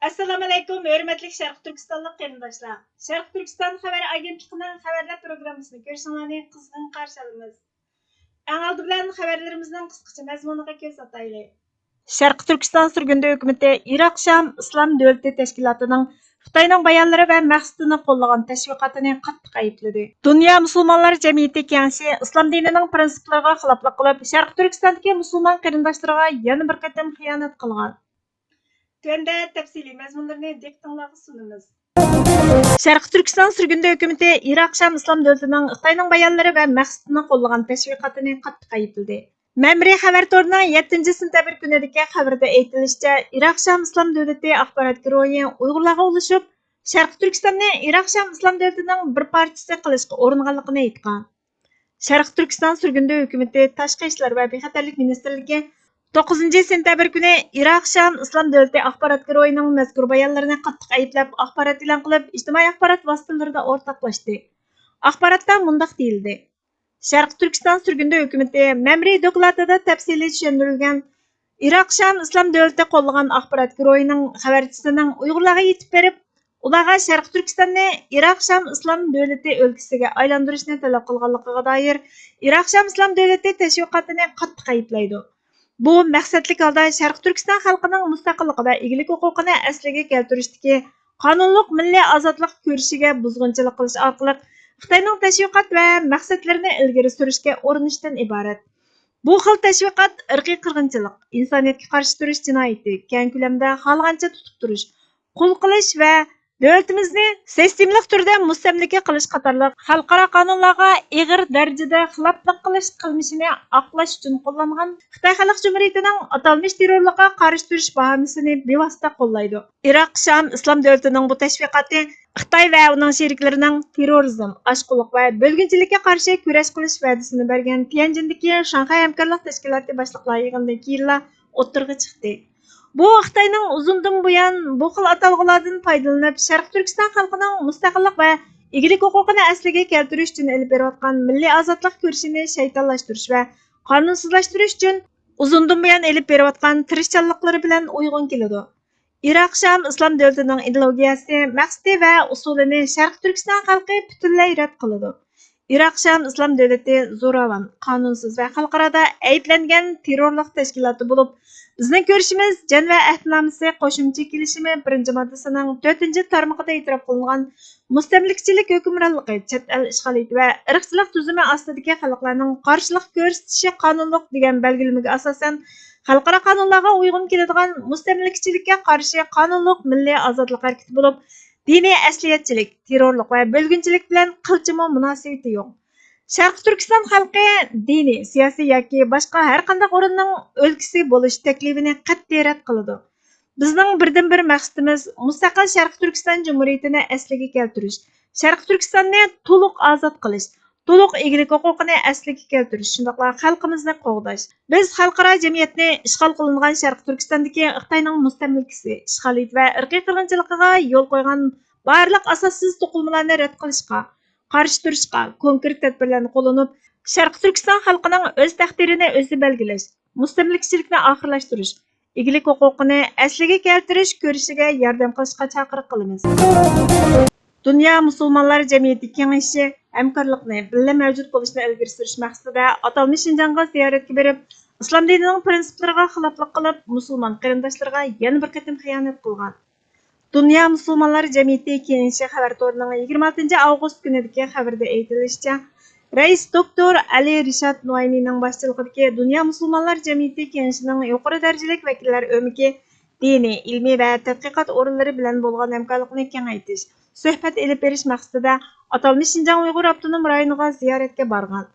Assalomu alaykum, hörmətli Şərq Türkistanlıq qərindaşlar. Şərq Türkistan xəbər agentliğinin xəbərlər proqrammasını görüşünüzü qızğın qarşı alırıq. Ən aldı bilan xəbərlərimizin qısqaça məzmununa göz ataylı. Şərq Türkistan sürgündə hökuməti İraq Şam İslam Dövləti Təşkilatının Xitayning bayonlari va maqsadini qo'llagan tashviqotini qattiq aybladi. Dunyo musulmonlar jamiyati kengashi islom dinining prinsiplariga xiloflik qilib, Sharq Turkistondagi musulmon qarindoshlariga yana bir qatam xiyonat qilgan. Tövəndə təfsili məzmunlarını diqqətinizə sunumuz. Şərq Türkistan sürgündə hökuməti İraq Şam İslam Dövlətinin Xitayning bayonlari va maqsadini qo'llagan tashviqotini qattiq aybladi. Məmri xəbər to'rining 7 sentabr kunidagi xabarda aytilishicha, Iroq Sham Islom davlati axborot guruhi Uyg'urlarga ulashib, Sharq Turkistonni Iroq Sham Islom davlatining bir parchasi qilishga uringanligini aytgan. Sharq Turkiston surgunda hukumatı Tashqi ishlar va bexatarlik ministrligi 9 sentabr kuni Iroq Sham Islom davlati axborot guruhining mazkur bayonlarini qattiq ayblab, axborot e'lon qilib, ijtimoiy axborot vositalarida o'rtoqlashdi. Axborotda mundaq deyildi: Şərq Türkistan sürgündə hökuməti məmri dokladında təfsili düşündürülgən İraq Şam İslam dövləti qollagan axborot guruhining xəbərçisining Uyğurlarga yetib berib, ularga Şərq Türkistanni İraq Şam İslam dövləti ölkəsiga aylandırışni talab qilganligiga dair İraq Şam İslam dövləti təşviqotini qattiq ayıplaydı. Bu maqsadli holda Şərq Türkistan xalqining mustaqilligi va egilik huquqini asliga keltirishdagi qonunliq milliy ozodlik ko'rishiga buzg'unchilik qilish orqali Xitayning tashviqot va maqsadlarini ilgari surishga urinishdan iborat. Bu xil tashviqot irqiy qirg'inchilik, insoniyatga qarshi turish jinoyati, keng ko'lamda xohlagancha tutib turish, qul qilish va davlatimizni sistemlik turda mustamlaka qilish qatorliq xalqaro qonunlarga og'ir darajada xiloflik qilish qilmishini oqlash uchun qo'llangan Xitoy Xalq Jumhuriyatining atalmish terrorlikqa qarshi turish bahonasini bevosita qo'llaydi. Iroq Sham Islom davlatining bu tashviqoti Xitoy va uning sheriklarining terrorizm, oshqo'liq va bo'lginchilikka qarshi kurash qilish va'dasini bergan Tianjindagi Shanxay hamkorlik tashkiloti boshliqlar yig'inidan keyin o'tirg'i chiqdi. Bu Xitoyning uzundan buyon bu xil atalg'ulardan foydalanib, Sharq Turkiston xalqining mustaqillik va egilik huquqini asliga keltirish uchun olib berayotgan milliy ozodlik kurshini shaytonlashtirish va qonunsizlashtirish uchun uzundan buyon olib berayotgan tirishchanliklari bilan uyg'un keladi. Iroq Sham Islom davlatining ideologiyasi, maqsadi va usulini Sharq Turkiston xalqi butunlay rad qiladi. Iroq Sham Islom davlati zo'ravon, qonunsiz va xalqarada ayblangan terrorlik tashkiloti bo'lib, bizning ko'rishimiz Jan va ahdnomasi qo'shimcha kelishimi 1-moddasining 4-tarmog'ida e'tirof qilingan mustamlikachilik hukmronligi, chet el ishg'oliyati va irqchilik tuzumi ostidagi xalqlarning qarshilik ko'rsatishi qonunliq degan belgilamaga asosan xalqaro qonunlarga uyg'un keladigan mustamlikachilikka qarshi qonunliq milliy ozodlik harakati bo'lib, diniy asliyatchilik, terrorlik va bo'lginchilik bilan qilchimi munosabati yo'q. Sharq Turkiston xalqi diniy, siyosiy yoki boshqa har qanday o'rinning o'lkasi bo'lish taklifini qat'iy rad qiladi. Bizning birdan-bir maqsadimiz mustaqil Sharq Turkiston Jumhuriyatini asliga keltirish, Sharq Turkistonni to'liq ozod qilish, to'liq egilik huquqini asliga keltirish, shundaqla xalqimizni qo'g'dash. Biz xalqaro jamiyatni ishg'ol qilingan Sharq Turkistondagi Xitoyning mustamlikasi, ishg'oliyat va irqiy qirg'inchiligiga yo'l qo'ygan barliq asossiz to'qilmalarni rad qilishga, qarshi turishga konkret tadbirlarni qo'llanib, Sharq Turkiston xalqining o'z taqdirini o'zi belgilash, mustamlikachilikni oxirlashtirish, egilik huquqini asliga keltirish ko'rishiga yordam qilishga chaqiriq qilamiz. Dunyo musulmonlar jamiyati kengashi hamkorlikni, birga mavjud bo'lishni ilgari surish maqsadida atalmish Shinjongga ziyoratga berib, islom dinining prinsiplariga xiloflik qilib, musulmon qarindoshlarga yana bir qatim xiyonat qilgan. Dunyo musulmonlar jamiyati kengashi xabar to'rining 26 avgust kunidagi xabarda aytilishicha, Rais doktor Ali Rishad Nuaymining boshchiligidagi Dunyo musulmonlar jamiyati kengashining yuqori darajalik vakillar o'miki diniy, ilmiy va tadqiqot o'rinlari bilan bo'lgan hamkorlikni kengaytirish, suhbat elib berish maqsadida atalmish Shinjong Uyg'ur avtonom rayoniga ziyoratga borgan.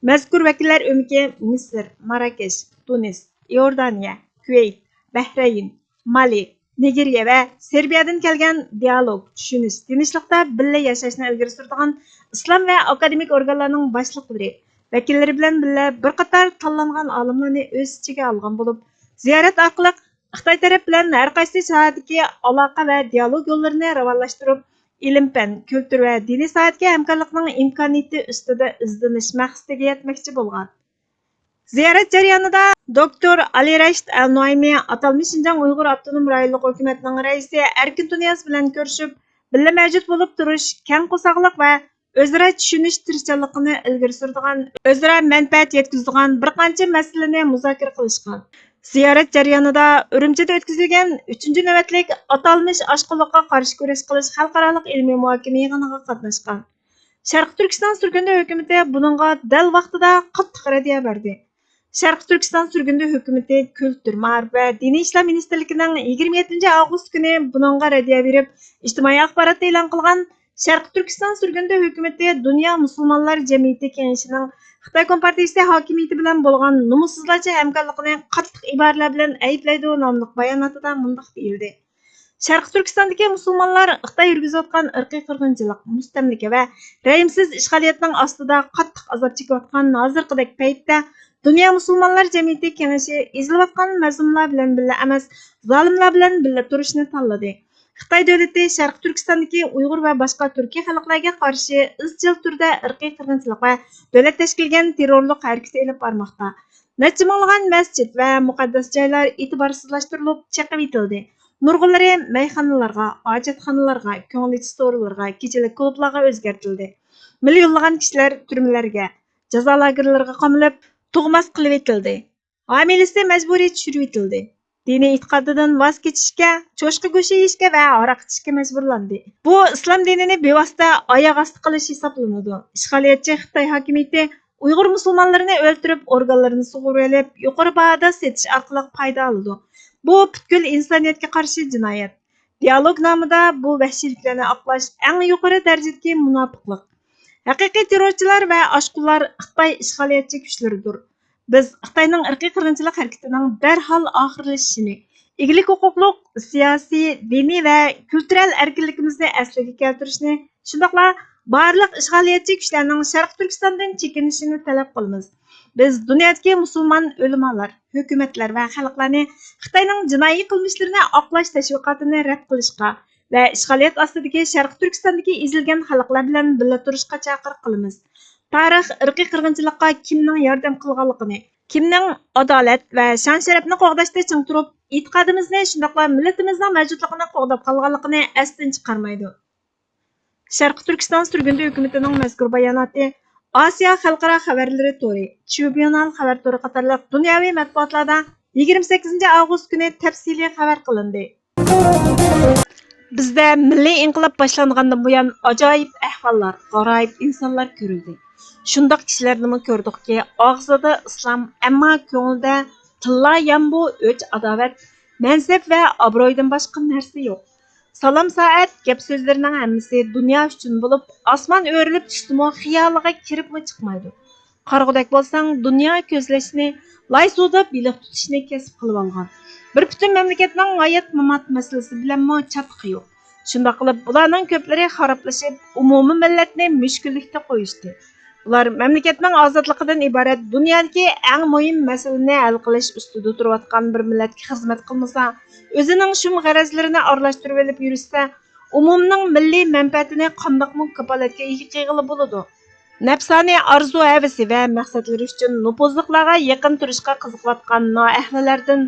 Mazkur vakillar o'miki Misr, Marokash, Tunis, Iordaniya, Kuvayt, Bahrayn, Mali, Nigeriya va Serbiyadan kelgan dialog, tushunish, tinchlikda birga yashashni ilgari suradigan islom va akademik organlarning boshliqlari, vakillari bilan birga bir qator tanlangan olimlarni o'z ichiga olgan bo'lib, ziyorat orqali Xitoy taraf bilan har qaysi sohadagi aloqa va dialog yo'llarini rivojlantirib, ilm-fan, kultur va diniy sohadagi hamkorlikning imkoniyati ustida izlanish maqsadiga yetmoqchi bo'lgan. Ziyorat jarayonida Doktor Ali Rashid Al-Nuaymi atalmış Şinjan Uyghur Avtonom Rayonluq Hökümetinin raisi Erkin Tunyaz bilan görüşüp, birga mavjud bo'lib turish, keng qo'saqliq va o'zaro tushunish tirishchanligini ilgari suradigan, o'zaro manfaat yetkazadigan bir qancha masalani muzokara qilishgan. Ziyorat jarayonida Urumchida o'tkazilgan 3-navbatlik atalmış oshqo'liqqa qarshi kurash qilish xalqaro ilmiy muhokama yig'iniga qatnashgan. Sharq Turkiston surgunda hukumati buningga dal vaqtida qattiq raddiya berdi. Sharq Turkiston surgunda hukumati Kültür, Ma'rif va Diniy ishlar ministrligining 27-avgust kuni buningga raddiya berib, ijtimoiy axborotda e'lon qilgan Sharq Turkiston surgunda hukumati Dunyo musulmonlar jamiyati kengashining Xitoy Kompartiyasi hokimiyati bilan bo'lgan numussizlarcha hamkorligini qattiq iboralar bilan ayblaydi nomli bayonotida mundaq deyildi. Sharq Turkistondagi musulmonlar Xitoy yurgizayotgan irqiy qirg'inchilik, mustamlika va rayimsiz ishg'oliyatning ostida qattiq azob chekayotgan hozirgidek paytda Dunyo musulmonlar jamiyati kengashi ezilayotgan mazlumlar bilan birga emas, zolimlar bilan birga turishni tanladi. Xitoy davlati Sharq Turkistondagi Uyg'ur va boshqa turkiy xalqlarga qarshi izchil turda irqiy qirg'inchilik va davlat tashkilgan terrorlik harakati olib bormoqda. Necha minglagan masjid va muqaddas joylar e'tiborsizlashtirilib, chaqib etildi. Nurg'unlari mayxonalarga, hojatxonalarga, ko'ngilli storelarga, kechilik klublarga o'zgartirildi. Millionlagan kishilar turmalarga, jazo lagerlariga qamalib, tug'mas qilib etildi. Homilasi majburiy tushirib etildi. Diniy e'tiqodidan voz kechishga, cho'shqa go'sht yeyishga va aroq ichishga majburlandi. Bu islom dinini bevosita oyoq osti qilish hisoblanadi. Ishg'oliyatchi Xitoy hokimiyati Uyg'ur musulmonlarini o'ltirib, organlarini sug'urib olib, yuqori bahoda setish orqali foyda oladi. Bu butkul insoniyatga qarshi jinoyat. Dialog nomida bu vahshiyliklarni oqlash eng yuqori darajadagi munofiqlik. Haqiqiy terrorchilar va oshqullar Xitoy ishg'oliyatchi kuchlaridir. Biz Xitoyning irqiy qirg'inchilik harakatining darhol oxirlashishini, egalik huquqliq, siyosiy, diniy va kultural erkinligimizni asliga keltirishni, shundaqla barliq ishg'oliyatchi kuchlarning Sharq Turkistondan chekinishini talab qilamiz. Biz dunyodagi musulmon ulamolar, hukumatlar va xalqlarni Xitoyning jinoiy qilmishlarini oqlash tashviqotini rad qilishga va ishg'oliyat ostidagi Sharq Turkistondagi ezilgan xalqlar bilan birga turishga chaqiriq qilamiz. Tarix irqiy qirg'inchilikqa kimning yordam qilganligini, kimning adolat va shon-sharafni qo'g'dashda ching turib, e'tiqodimizni, shundaqla millatimizning mavjudligini qo'g'dab qolganligini asdan chiqarmaydi. Sharq Turkiston surgunda hukumatining mazkur bayonoti Osiyo xalqaro xabarlari to'ri, Tribunal xabar to'ri qatorliq dunyoviy matbuotlarda 28-avgust kuni tafsiliy xabar qilindi. Bizda milliy inqilob boshlangandan buyon ajoyib ahvollar, g'aroyib insonlar ko'rildi. Shundoq kishilarni ko'rdikki, og'zida islom, ammo ko'nglida tilla yambu o'ch adovat, mansab va obro'ydan boshqa narsa yo'q. Salom soat gap so'zlarining hammasi dunyo uchun bo'lib, osmon o'rilib tushdimi, xiyoliga kiribmi chiqmaydi. Qarg'udak bo'lsang, dunyo ko'zlashni, loy suvda baliq tutishni kasb qilib olgan. Bir butun mamlakatning hayot mamot masalasi bilan chatqi yo'q. Shunday qilib, bularning ko'plari xaroblashib, umumiy millatni mushkullikda qo'yishdi. Ular mamlakatning ozodligidan iborat dunyodagi eng muhim masalani hal qilish ustida turayotgan bir millatga xizmat qilmasa, o'zining shum g'arazlarini aralashtirib olib yursa, umumning milliy manfaatini qandoqmi kapolatga ega qilg'ili bo'ladi. Nafsoniy orzu havasi va maqsadlari uchun nupuzliqlarga yaqin turishga qiziqayotgan noahlilardan,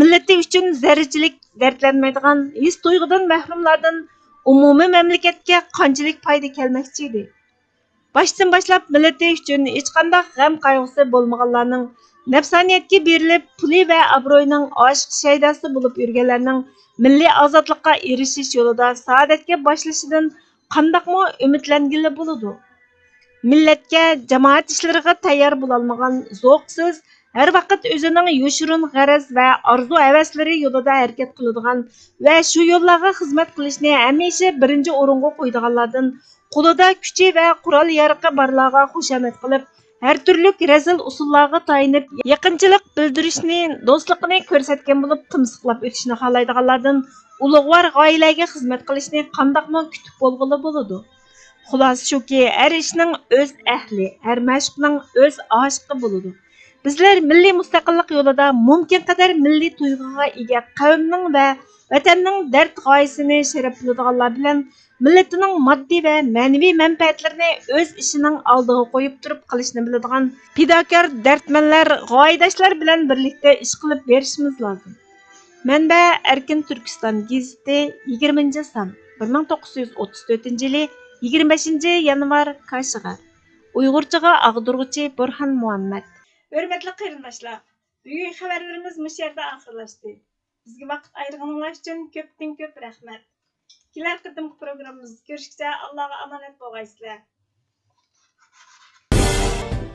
millati uchun zarrachilik dardlanmaydigan his tuyg'udan mahrumlardan umumiy mamlakatga qanchalik foyda kelmoqchi edi. Başdan boshlab millati uchun hech qanday g'am qayg'usi bo'lmaganlarning, nafsoniyatga berilib puli va obro'yining oshiq shaydasi bo'lib yurganlarning milliy ozodlikqa erishish yo'lida saodatga boshlashidan qandoqmi umidlangili bo'ladi. Millatga, jamoat ishlariga tayyor bo'lolmagan zo'qsiz, har vaqt o'zining yoshirin g'araz va orzu-havaslari yo'lida harakat qiladigan va shu yo'llarga xizmat qilishni hamisha birinchi o'ringa qo'yadiganlardan qo'lida kuchi va qurol yarog'i borlarga xushomad qilib, har turli razil usullarga tayinib, yaqinchilik bildirishni, do'stlikni ko'rsatgan bo'lib, timsiqlab o'tishni xohlaydiganlardan ulug'vor g'oyalarga xizmat qilishni qandoqmi kutib bo'lg'ili bo'ladi. Xulosa shuki, har ishning o'z ahli, har mashqning o'z oshiqi bo'ladi. Bizlar milliy mustaqillik yo'lida mumkin qadar milliy tuyg'uga ega qavmning va vatanning dard g'oyasini sharaf biladiganlar bilan millatining moddiy va ma'naviy manfaatlarini o'z ishining oldiga qo'yib turib qilishni biladigan fidokor dardmanlar g'oyadashlar bilan birlikda ish qilib berishimiz lozim. Manba Erkin Turkiston gazeti 20 son 1934 yili 25 yanvar Kashgar. Uyg'urchaga ag'dirg'uchi Burhan Muhammad. Hurmatli qarindoshlar, bugungi xabarlarimiz mush yerda oxirlashdi. Bizga vaqt ayirganingiz uchun ko'pdan ko'p rahmat. Kelar qatimki programmamizda ko'rishguncha Allohga omonat bo'lgaysizlar.